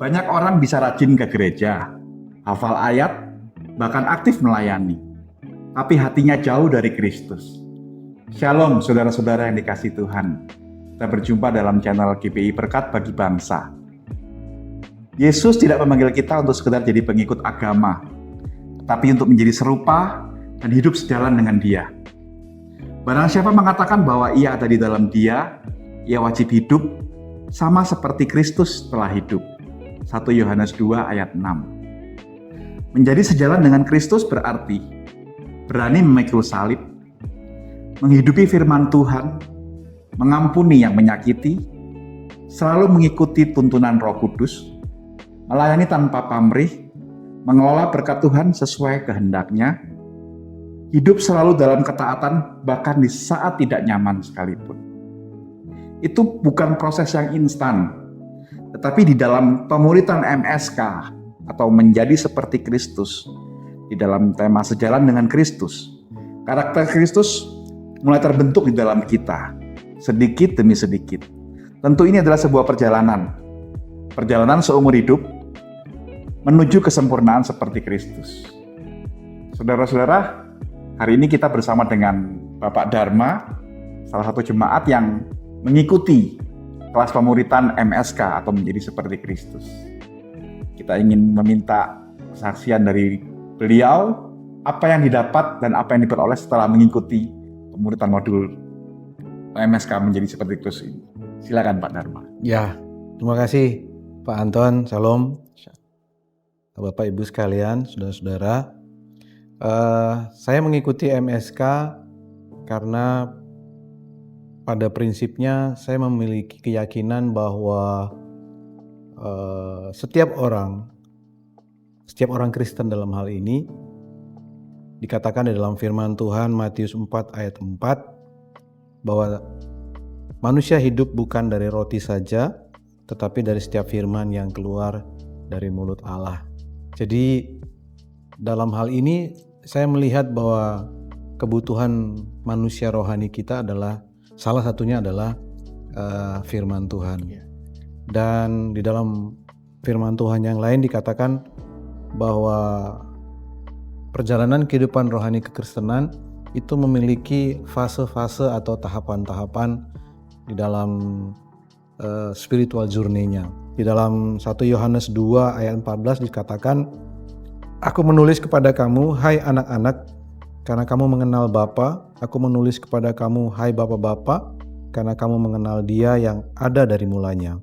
Banyak orang bisa rajin ke gereja, hafal ayat, bahkan aktif melayani. Tapi hatinya jauh dari Kristus. Shalom saudara-saudara yang dikasihi Tuhan. Kita berjumpa dalam channel GPI Berkat Bagi Bangsa. Yesus tidak memanggil kita untuk sekedar jadi pengikut agama, tapi untuk menjadi serupa dan hidup sejalan dengan Dia. Barang siapa mengatakan bahwa ia ada di dalam Dia, ia wajib hidup sama seperti Kristus telah hidup. 1 Yohanes 2 ayat 6. Menjadi sejalan dengan Kristus berarti berani memikul salib, menghidupi firman Tuhan, mengampuni yang menyakiti, selalu mengikuti tuntunan Roh Kudus, melayani tanpa pamrih, mengelola berkat Tuhan sesuai kehendaknya, hidup selalu dalam ketaatan bahkan di saat tidak nyaman sekalipun. Itu bukan proses yang instan, tetapi di dalam pemuritan MSK atau menjadi seperti Kristus, di dalam tema sejalan dengan Kristus, karakter Kristus mulai terbentuk di dalam kita, sedikit demi sedikit. Tentu ini adalah sebuah perjalanan seumur hidup menuju kesempurnaan seperti Kristus. Saudara-saudara, hari ini kita bersama dengan Bapak Dharma, salah satu jemaat yang mengikuti kelas pemuritan MSK atau menjadi seperti Kristus. Kita ingin meminta kesaksian dari beliau, apa yang didapat dan apa yang diperoleh setelah mengikuti pemuritan modul MSK menjadi seperti Kristus ini. Silakan Pak Dharma. Ya, terima kasih Pak Anton. Salam Bapak Ibu sekalian, saudara-saudara. Saya mengikuti MSK karena pada prinsipnya saya memiliki keyakinan bahwa setiap orang Kristen dalam hal ini dikatakan di dalam firman Tuhan Matius 4 ayat 4 bahwa manusia hidup bukan dari roti saja tetapi dari setiap firman yang keluar dari mulut Allah. Jadi dalam hal ini saya melihat bahwa kebutuhan manusia rohani kita adalah salah satunya adalah firman Tuhan. Dan di dalam firman Tuhan yang lain dikatakan bahwa perjalanan kehidupan rohani kekristenan itu memiliki fase-fase atau tahapan-tahapan di dalam spiritual journey-nya. Di dalam 1 Yohanes 2 ayat 14 dikatakan, "Aku menulis kepada kamu, hai anak-anak, karena kamu mengenal Bapa. Aku menulis kepada kamu, hai Bapa-bapa, karena kamu mengenal Dia yang ada dari mulanya.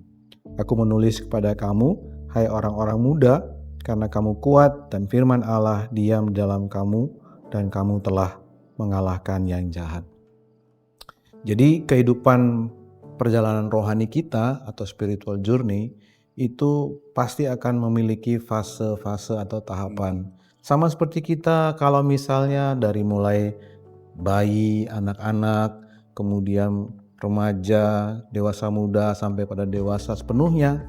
Aku menulis kepada kamu, hai orang-orang muda, karena kamu kuat dan firman Allah diam dalam kamu dan kamu telah mengalahkan yang jahat." Jadi kehidupan perjalanan rohani kita atau spiritual journey itu pasti akan memiliki fase-fase atau tahapan. Sama seperti kita kalau misalnya dari mulai bayi, anak-anak, kemudian remaja, dewasa muda sampai pada dewasa sepenuhnya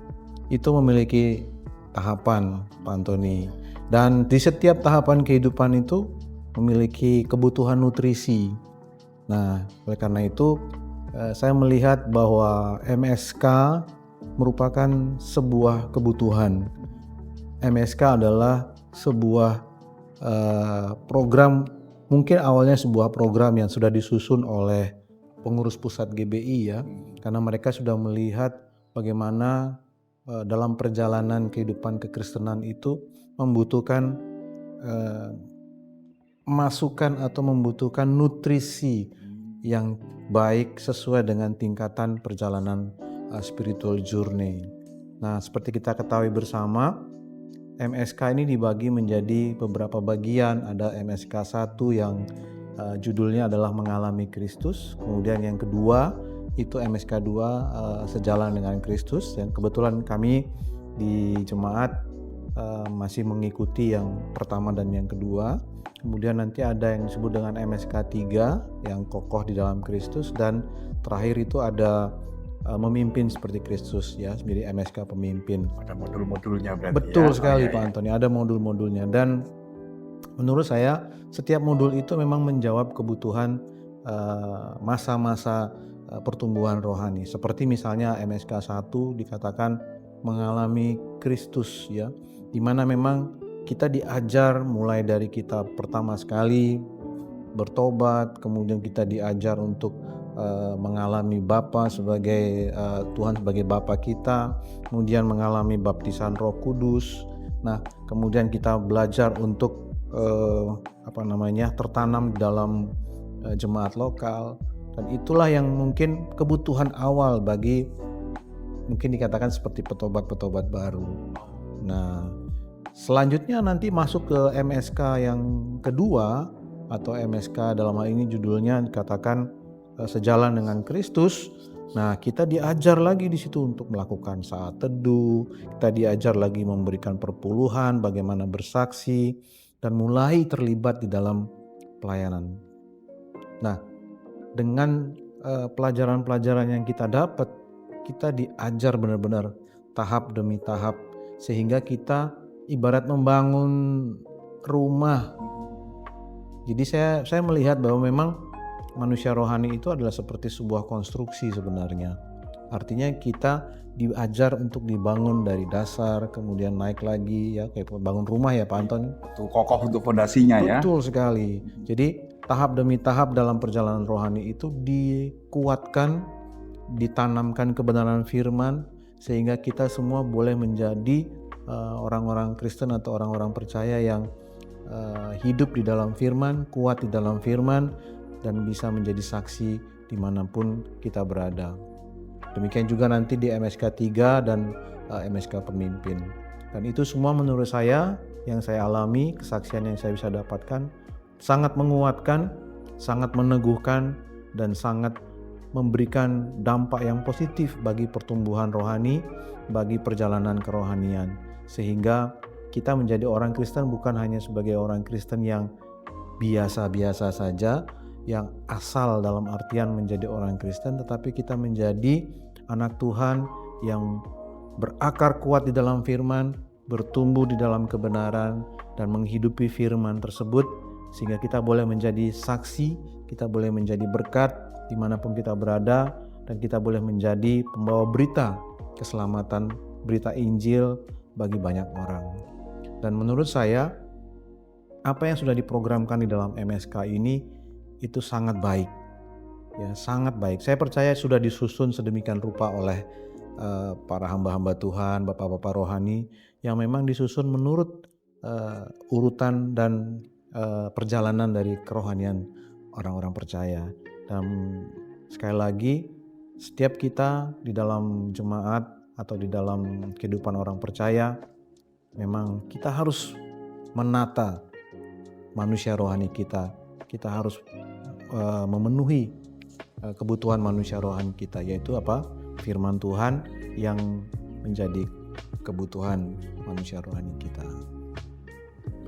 itu memiliki tahapan, Pak Antoni. Dan di setiap tahapan kehidupan itu memiliki kebutuhan nutrisi. Nah, oleh karena itu saya melihat bahwa MSK merupakan sebuah kebutuhan. MSK adalah sebuah program, mungkin awalnya sebuah program yang sudah disusun oleh pengurus pusat GBI ya, karena mereka sudah melihat bagaimana dalam perjalanan kehidupan kekristenan itu membutuhkan masukan atau membutuhkan nutrisi yang baik sesuai dengan tingkatan perjalanan spiritual journey. Nah, seperti kita ketahui bersama, MSK ini dibagi menjadi beberapa bagian. Ada MSK 1 yang judulnya adalah Mengalami Kristus. Kemudian yang kedua itu MSK 2 Sejalan dengan Kristus. Dan kebetulan kami di jemaat masih mengikuti yang pertama dan yang kedua. Kemudian nanti ada yang disebut dengan MSK 3 yang kokoh di dalam Kristus, dan terakhir itu ada memimpin seperti Kristus ya, menjadi MSK pemimpin. Ada modul-modulnya berarti. Betul sekali Pak Antoni, ada modul-modulnya, dan menurut saya setiap modul itu memang menjawab kebutuhan masa-masa pertumbuhan rohani. Seperti misalnya MSK 1 dikatakan mengalami Kristus ya, di mana memang kita diajar mulai dari kita pertama sekali bertobat, kemudian kita diajar untuk mengalami Bapa sebagai Tuhan sebagai Bapa kita, kemudian mengalami baptisan Roh Kudus. Nah, kemudian kita belajar untuk tertanam dalam jemaat lokal, dan itulah yang mungkin kebutuhan awal bagi mungkin dikatakan seperti petobat-petobat baru. Nah, selanjutnya nanti masuk ke MSK yang kedua, atau MSK dalam hal ini judulnya dikatakan Sejalan dengan Kristus. Nah, kita diajar lagi di situ untuk melakukan saat teduh, kita diajar lagi memberikan perpuluhan, bagaimana bersaksi, dan mulai terlibat di dalam pelayanan. Nah, dengan pelajaran-pelajaran yang kita dapat, kita diajar benar-benar tahap demi tahap, sehingga kita ibarat membangun rumah. Jadi saya melihat bahwa memang manusia rohani itu adalah seperti sebuah konstruksi sebenarnya. Artinya kita diajar untuk dibangun dari dasar, kemudian naik lagi ya, kayak bangun rumah ya Pak Anton. Itu kokoh untuk fondasinya ya. Betul sekali. Jadi tahap demi tahap dalam perjalanan rohani itu dikuatkan, ditanamkan kebenaran firman, sehingga kita semua boleh menjadi orang-orang Kristen atau orang-orang percaya yang hidup di dalam firman, kuat di dalam firman, dan bisa menjadi saksi dimanapun kita berada. Demikian juga nanti di MSK 3 dan MSK pemimpin. Dan itu semua menurut saya, yang saya alami, kesaksian yang saya bisa dapatkan, sangat menguatkan, sangat meneguhkan, dan sangat memberikan dampak yang positif bagi pertumbuhan rohani, bagi perjalanan kerohanian. Sehingga kita menjadi orang Kristen bukan hanya sebagai orang Kristen yang biasa-biasa saja, yang asal dalam artian menjadi orang Kristen, tetapi kita menjadi anak Tuhan yang berakar kuat di dalam firman, bertumbuh di dalam kebenaran, dan menghidupi firman tersebut, sehingga kita boleh menjadi saksi, kita boleh menjadi berkat dimanapun kita berada, dan kita boleh menjadi pembawa berita keselamatan, berita Injil bagi banyak orang. Dan menurut saya, apa yang sudah diprogramkan di dalam MSK ini itu sangat baik, ya sangat baik. Saya percaya sudah disusun sedemikian rupa oleh para hamba-hamba Tuhan, bapak-bapak rohani, yang memang disusun menurut urutan dan perjalanan dari kerohanian orang-orang percaya. Dan sekali lagi, setiap kita di dalam jemaat atau di dalam kehidupan orang percaya, memang kita harus menata manusia rohani kita. Kita harus memenuhi kebutuhan manusia rohani kita, yaitu apa? Firman Tuhan yang menjadi kebutuhan manusia rohani kita.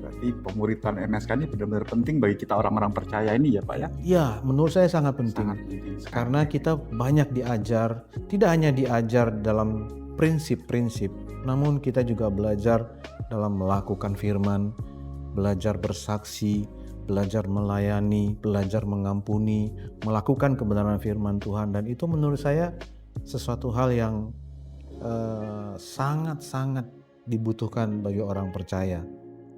Berarti pemuritan MSK ini benar-benar penting bagi kita orang-orang percaya ini ya Pak ya? Ya, menurut saya sangat penting. Sangat penting sekali. Karena kita banyak diajar, tidak hanya diajar dalam prinsip-prinsip, namun kita juga belajar dalam melakukan firman, belajar bersaksi, belajar melayani, belajar mengampuni, melakukan kebenaran firman Tuhan. Dan itu menurut saya sesuatu hal yang sangat-sangat dibutuhkan bagi orang percaya.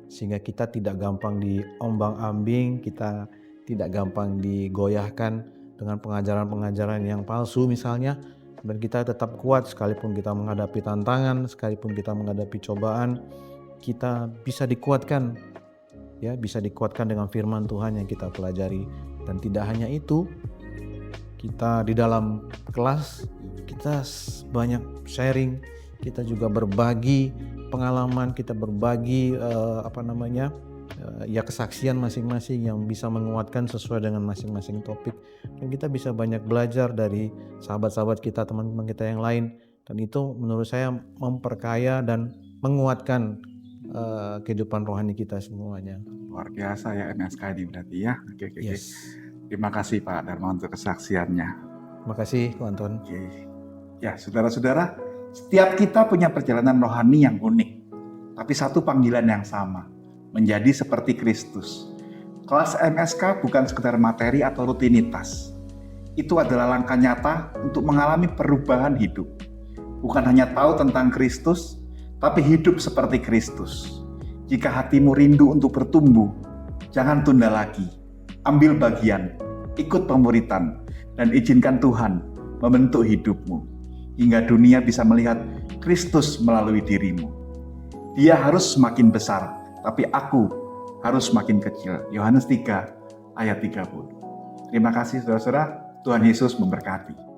Sehingga kita tidak gampang diombang-ambing, kita tidak gampang digoyahkan dengan pengajaran-pengajaran yang palsu misalnya. Dan kita tetap kuat sekalipun kita menghadapi tantangan, sekalipun kita menghadapi cobaan, kita bisa dikuatkan. Ya, bisa dikuatkan dengan firman Tuhan yang kita pelajari. Dan tidak hanya itu, kita di dalam kelas kita banyak sharing, kita juga berbagi pengalaman, kita berbagi kesaksian masing-masing yang bisa menguatkan sesuai dengan masing-masing topik. Dan kita bisa banyak belajar dari sahabat-sahabat kita, teman-teman kita yang lain. Dan itu menurut saya memperkaya dan menguatkan kehidupan rohani kita semuanya. Luar biasa ya MSK ini berarti ya. Oke. Yes. Terima kasih Pak Dharma untuk kesaksiannya. Terima kasih Ko Anton. Oke. Ya saudara-saudara, setiap kita punya perjalanan rohani yang unik, tapi satu panggilan yang sama, menjadi seperti Kristus. Kelas MSK bukan sekedar materi atau rutinitas. Itu adalah langkah nyata untuk mengalami perubahan hidup. Bukan hanya tahu tentang Kristus, tapi hidup seperti Kristus. Jika hatimu rindu untuk bertumbuh, jangan tunda lagi. Ambil bagian, ikut pemuritan, dan izinkan Tuhan membentuk hidupmu, hingga dunia bisa melihat Kristus melalui dirimu. Dia harus semakin besar, tapi aku harus semakin kecil. Yohanes 3 ayat 30. Terima kasih saudara-saudara, Tuhan Yesus memberkati.